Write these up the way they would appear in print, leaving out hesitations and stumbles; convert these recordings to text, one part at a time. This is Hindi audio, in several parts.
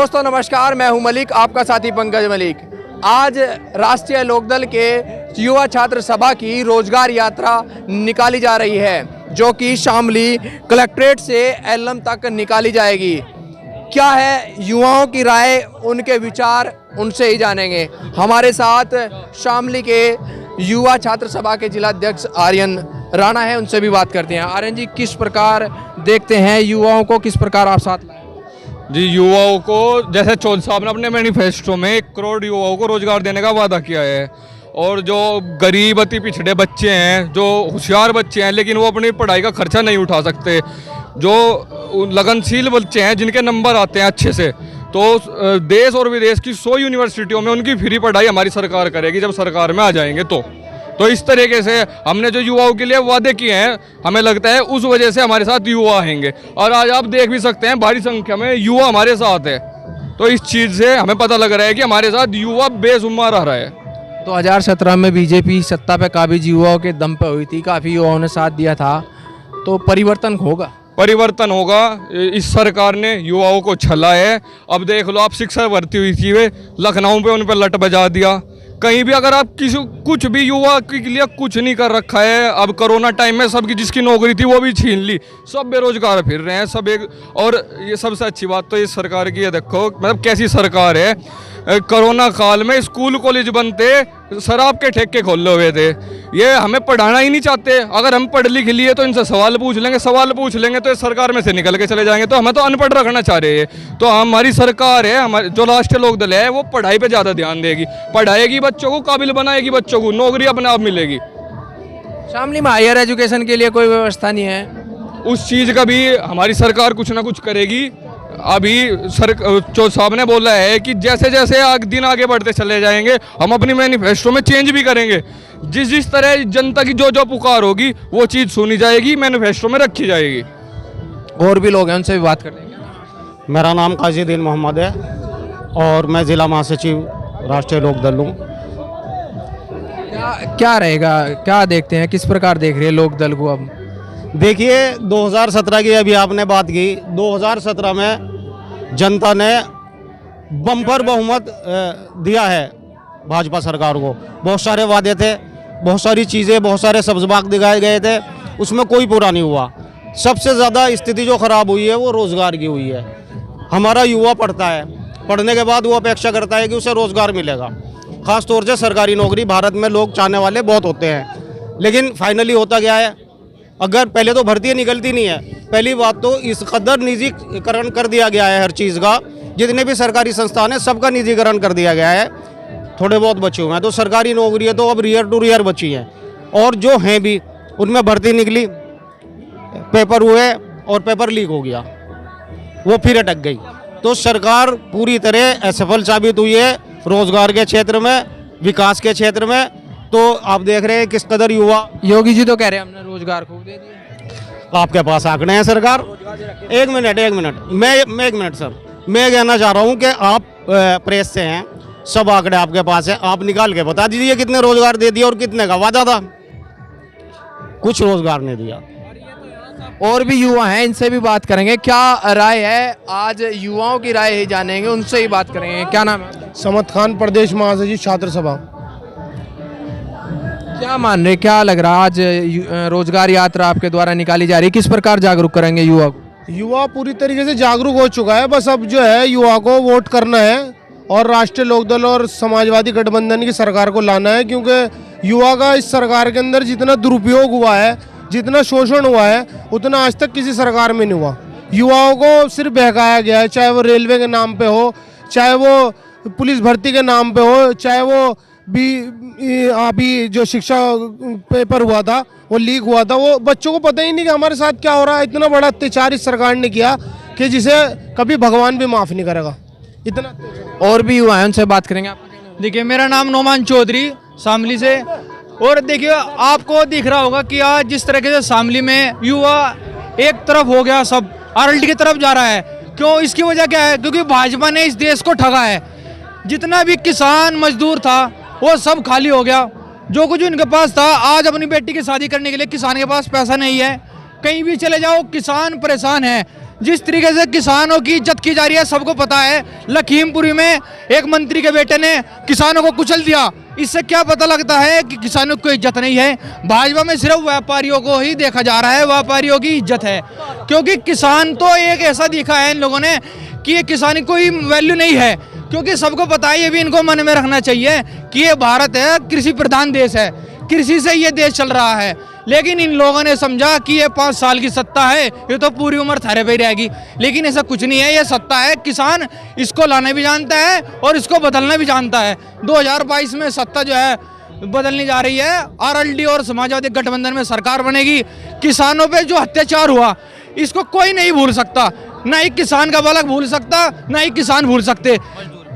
दोस्तों नमस्कार, मैं हूं मलिक, आपका साथी पंकज मलिक। आज राष्ट्रीय लोकदल के युवा छात्र सभा की रोजगार यात्रा निकाली जा रही है, जो कि शामली कलेक्ट्रेट से एलम तक निकाली जाएगी। क्या है युवाओं की राय, उनके विचार, उनसे ही जानेंगे। हमारे साथ शामली के युवा छात्र सभा के जिलाध्यक्ष आर्यन राणा है, उनसे भी बात करते हैं। आर्यन जी, किस प्रकार देखते हैं युवाओं को, किस प्रकार आप साथ लाए? जी, युवाओं को जैसे चौधरी साहब ने अपने मैनिफेस्टो में 1 करोड़ युवाओं को रोजगार देने का वादा किया है, और जो गरीब अति पिछड़े बच्चे हैं, जो होशियार बच्चे हैं लेकिन वो अपनी पढ़ाई का खर्चा नहीं उठा सकते, जो लगनशील बच्चे हैं जिनके नंबर आते हैं अच्छे से, तो देश और विदेश की 100 यूनिवर्सिटियों में उनकी फ्री पढ़ाई हमारी सरकार करेगी जब सरकार में आ जाएंगे। तो इस तरीके से हमने जो युवाओं के लिए वादे किए हैं, हमें लगता है उस वजह से हमारे साथ युवा आएंगे। और आज आप देख भी सकते हैं भारी संख्या में युवा हमारे साथ है, तो इस चीज़ से हमें पता लग रहा है कि हमारे साथ युवा बेशुमार आ रहा है। 2017 में बीजेपी सत्ता पे काबिज युवाओं के दम पे हुई थी, काफ़ी युवाओं ने साथ दिया था, तो परिवर्तन होगा? परिवर्तन होगा। इस सरकार ने युवाओं को छला है। अब देख लो, आप शिक्षा भर्ती हुई थी, वे लखनऊ पे उन पर लट बजा दिया। कहीं भी अगर आप किसी कुछ भी युवा के लिए कुछ नहीं कर रखा है। अब कोरोना टाइम में सबकी जिसकी नौकरी थी वो भी छीन ली, सब बेरोजगार फिर रहे हैं सब एक। और ये सबसे अच्छी बात तो इस सरकार की है, देखो मतलब कैसी सरकार है। कोरोना काल में स्कूल कॉलेज बनते, शराब के ठेके खोले हुए थे। ये हमें पढ़ाना ही नहीं चाहते। अगर हम पढ़ लिख लिए तो इनसे सवाल पूछ लेंगे तो इस सरकार में से निकल के चले जाएंगे, तो हमें तो अनपढ़ रखना चाह रहे हैं। तो हमारी सरकार है, हमारी जो राष्ट्रीय लोकदल है, वो पढ़ाई पे ज़्यादा ध्यान देगी, पढ़ाएगी बच्चों को, काबिल बनाएगी बच्चों को, नौकरी अपने आप मिलेगी। शामली में हायर एजुकेशन के लिए कोई व्यवस्था नहीं है? उस चीज़ का भी हमारी सरकार कुछ ना कुछ करेगी। अभी जो साहब ने बोला है कि जैसे जैसे दिन आगे बढ़ते चले जाएंगे, हम अपनी मैनिफेस्टो में चेंज भी करेंगे। जिस तरह जनता की जो पुकार होगी वो चीज़ सुनी जाएगी, मैनिफेस्टो में रखी जाएगी। और भी लोग हैं, उनसे भी बात कर लेंगे। मेरा नाम काजीदीन मोहम्मद है और मैं ज़िला महासचिव राष्ट्रीय लोकदल हूँ। क्या रहेगा, क्या देखते हैं, किस प्रकार देख रहे हैं लोकदल को? अब देखिए, 2017 की अभी आपने बात की, 2017 में जनता ने बम्पर बहुमत दिया है भाजपा सरकार को। बहुत सारे वादे थे, बहुत सारी चीज़ें, बहुत सारे सब्ज़बाग दिखाए गए थे, उसमें कोई पूरा नहीं हुआ। सबसे ज़्यादा स्थिति जो ख़राब हुई है वो रोज़गार की हुई है। हमारा युवा पढ़ता है, पढ़ने के बाद वो अपेक्षा करता है कि उसे रोज़गार मिलेगा। ख़ास तौर से सरकारी नौकरी भारत में लोग चाहने वाले बहुत होते हैं, लेकिन फाइनली होता क्या है, अगर पहले तो भर्ती निकलती नहीं है। पहली बात तो इस कदर निजीकरण कर दिया गया है हर चीज़ का, जितने भी सरकारी संस्थान है सबका निजीकरण कर दिया गया है। थोड़े बहुत बचे हुए हैं, तो सरकारी नौकरी है तो अब रियर टू रियर बची हैं, और जो हैं भी उनमें भर्ती निकली, पेपर हुए और पेपर लीक हो गया, वो फिर अटक गई। तो सरकार पूरी तरह असफल साबित हुई है रोजगार के क्षेत्र में, विकास के क्षेत्र में। तो आप देख रहे हैं किस कदर युवा। योगी जी तो कह रहे हैं हमने रोजगार खूब दे दिया। आपके पास आंकड़े हैं सरकार? एक मिनट मैं एक मिनट सर, मैं कहना चाह रहा हूं कि आप प्रेस से हैं, सब आंकड़े आपके पास है, आप निकाल के बता दीजिए कितने रोजगार दे दिया और कितने का वादा था। कुछ रोजगार नहीं दिया। और भी युवा हैं, इनसे भी बात करेंगे। क्या राय है, आज युवाओं की राय ही जानेंगे, उनसे ही बात करेंगे। क्या नाम है? समत खान, प्रदेश महासचिव छात्र सभा। क्या मान रहे, क्या लग रहा आज रोजगार यात्रा आपके द्वारा निकाली जा रही है, किस प्रकार जागरूक करेंगे युवा को? युवा पूरी तरीके से जागरूक हो चुका है, बस अब जो है युवा को वोट करना है और राष्ट्रीय लोकदल और समाजवादी गठबंधन की सरकार को लाना है। क्योंकि युवा का इस सरकार के अंदर जितना दुरुपयोग हुआ है, जितना शोषण हुआ है, उतना आज तक किसी सरकार में नहीं हुआ। युवाओं को सिर्फ बहकाया गया है, चाहे वो रेलवे के नाम पे हो, चाहे वो पुलिस भर्ती के नाम पे हो, चाहे वो भी अभी जो शिक्षा पेपर हुआ था वो लीक हुआ था। वो बच्चों को पता ही नहीं कि हमारे साथ क्या हो रहा है। इतना बड़ा अत्याचार इस सरकार ने किया कि जिसे कभी भगवान भी माफ़ नहीं करेगा, इतना। और भी युवा हैं, उनसे बात करेंगे। आप देखिए, मेरा नाम नोमान चौधरी, शामली से। और देखिए, आपको दिख रहा होगा कि आज जिस तरीके से शामली में युवा एक तरफ हो गया, सब आरएलडी की तरफ जा रहा है। क्यों? इसकी वजह क्या है? क्योंकि भाजपा ने इस देश को ठगा है। जितना भी किसान मजदूर था वो सब खाली हो गया। जो कुछ उनके पास था, आज अपनी बेटी की शादी करने के लिए किसान के पास पैसा नहीं है। कहीं भी चले जाओ किसान परेशान है। जिस तरीके से किसानों की इज्जत की जा रही है सबको पता है। लखीमपुरी में एक मंत्री के बेटे ने किसानों को कुचल दिया। इससे क्या पता लगता है कि किसानों को इज्जत नहीं है। भाजपा में सिर्फ व्यापारियों को ही देखा जा रहा है, व्यापारियों की इज्जत है, क्योंकि किसान तो एक ऐसा दिखा है इन लोगों ने कि ये किसान की कोई वैल्यू नहीं है। क्योंकि सबको पता है, ये भी इनको मन में रखना चाहिए कि ये भारत है, कृषि प्रधान देश है, कृषि से ये देश चल रहा है। लेकिन इन लोगों ने समझा कि ये 5 साल की सत्ता है, ये तो पूरी उम्र थारे पे ही रहेगी। लेकिन ऐसा कुछ नहीं है, ये सत्ता है, किसान इसको लाना भी जानता है और इसको बदलना भी जानता है। 2022 में सत्ता जो है बदलनी जा रही है, आरएलडी और समाजवादी गठबंधन में सरकार बनेगी। किसानों पे जो अत्याचार हुआ इसको कोई नहीं भूल सकता, ना ही किसान का बालक भूल सकता, ना ही किसान भूल सकते।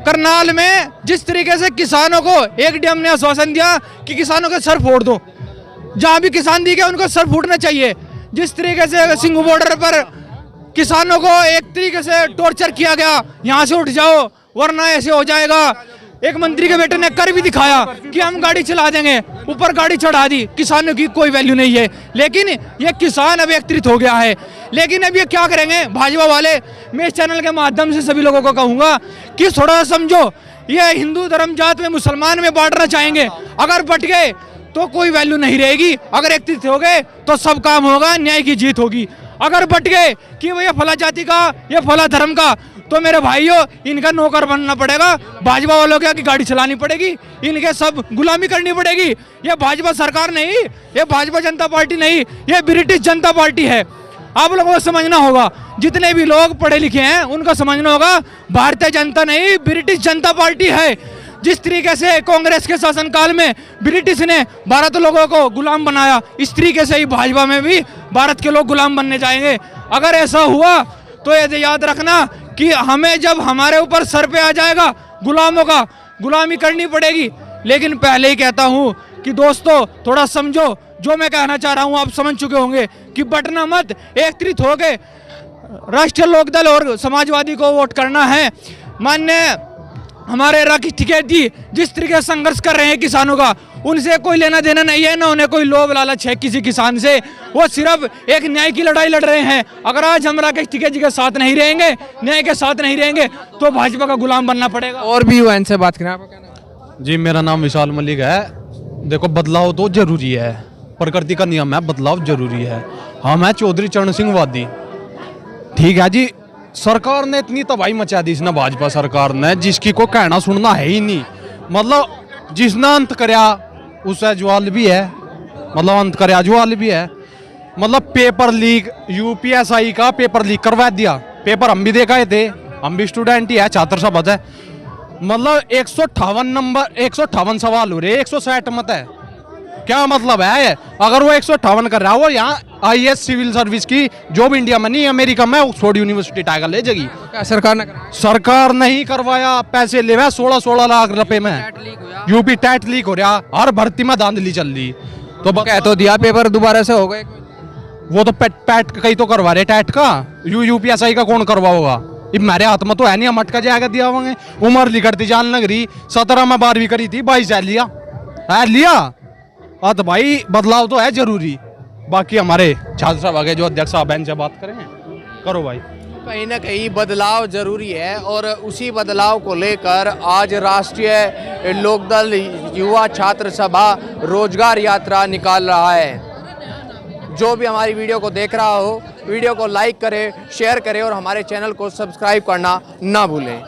करनाल में जिस तरीके से किसानों को एक डीएम ने आश्वासन दिया कि किसानों के सर फोड़ दो, जहां भी किसान दिखे उनको सर फूटना चाहिए। जिस तरीके से सिंघू बॉर्डर पर किसानों को एक तरीके से टॉर्चर किया गया, यहां से उठ जाओ वरना ऐसे हो जाएगा। एक मंत्री के बेटे ने कर भी दिखाया कि हम गाड़ी चला देंगे, ऊपर गाड़ी चढ़ा दी। किसानों की कोई वैल्यू नहीं है, लेकिन ये किसान अब एकत्रित हो गया है। लेकिन अब ये क्या करेंगे भाजपा वाले? मैं इस चैनल के माध्यम से सभी लोगों को कहूंगा कि थोड़ा समझो, ये हिंदू धर्म जात में मुसलमान में बांटना चाहेंगे। अगर बट गए तो कोई वैल्यू नहीं रहेगी, अगर एकत्रित हो गए तो सब काम होगा, न्याय की जीत होगी। अगर बट गए कि वो ये फला जाति का, ये फला धर्म का, तो मेरे भाइयों इनका नौकर बनना पड़ेगा। भाजपा वालों की गाड़ी चलानी पड़ेगी, इनके सब गुलामी करनी पड़ेगी। ये भाजपा सरकार नहीं, ये भाजपा जनता पार्टी नहीं, ये ब्रिटिश जनता पार्टी है। आप लोगों को समझना होगा, जितने भी लोग पढ़े लिखे हैं उनको समझना होगा, भारतीय जनता नहीं ब्रिटिश जनता पार्टी है। जिस तरीके से कांग्रेस के शासनकाल में ब्रिटिश ने भारत लोगों को गुलाम बनाया, इस तरीके से ही भाजपा में भी भारत के लोग गुलाम बनने जाएंगे। अगर ऐसा हुआ तो ये याद रखना कि हमें जब हमारे ऊपर सर पे आ जाएगा गुलामों का, गुलामी करनी पड़ेगी। लेकिन पहले ही कहता हूं कि दोस्तों थोड़ा समझो, जो मैं कहना चाह रहा हूं आप समझ चुके होंगे कि बटना मत, एकत्रित हो गए राष्ट्रीय लोकदल और समाजवादी को वोट करना है। माननीय हमारे राकेश टिकैत जी जिस तरीके से संघर्ष कर रहे हैं किसानों का, उनसे कोई लेना देना नहीं है, ना उन्हें कोई लोभ लालच है किसी किसान से। वो सिर्फ एक न्याय की लड़ाई लड़ रहे हैं। अगर आज हम राकेश टिकैत जी के साथ नहीं रहेंगे, न्याय के साथ नहीं रहेंगे, तो भाजपा का गुलाम बनना पड़ेगा। और भी हुआ इनसे बात करें, आपका क्या नाम है? जी मेरा नाम विशाल मलिक है। देखो बदलाव तो जरूरी है, प्रकृति का नियम है, बदलाव जरूरी है। हम है चौधरी चरण सिंह वादी, ठीक है जी। सरकार ने इतनी तबाही मचा दी इसने, भाजपा सरकार ने, जिसकी को कहना सुनना है ही नहीं। मतलब जिसने अंत करया उससे ज्वाल भी है, मतलब अंत करया ज्वाल भी है। मतलब पेपर लीक, यूपीएसआई का पेपर लीक करवा दिया। पेपर हम भी देखा थे, हम भी स्टूडेंट ही है, छात्र सभा है। मतलब 158 नंबर, 158 सवाल हो रहे, 160 मत है। क्या मतलब है? अगर वो 158 कर रहा है, वो यहाँ आईएएस सिविल सर्विस की जॉब इंडिया में नहीं अमेरिका में ऑक्सफोर्ड यूनिवर्सिटी टाइगर ले जाएगी। क्या सरकार ने कराया? सरकार नहीं करवाया, पैसे ले 16 लाख रुपए में। यूपी टैट लीक हो रहा, हर भर्ती में धांधली चल रही। तो कह तो दिया पेपर दोबारा से हो गए, वो तो पैट कहीं तो करवा रहे, टैट का। यूपीएसआई का कौन करवाओगा? मेरे हाथ में तो है नहीं, हम अटका जाएगा दिया होंगे। उम्र लिखती जान लग रही, 17 में 12वीं करी थी, 22 है लिया है लिया। तो भाई बदलाव तो है जरूरी। बाकी हमारे छात्र सभा के जो अध्यक्ष साहब हैं इनसे बात करें, करो भाई। कहीं ना कहीं बदलाव जरूरी है और उसी बदलाव को लेकर आज राष्ट्रीय लोकदल युवा छात्र सभा रोजगार यात्रा निकाल रहा है। जो भी हमारी वीडियो को देख रहा हो, वीडियो को लाइक करें, शेयर करें और हमारे चैनल को सब्सक्राइब करना ना भूलें।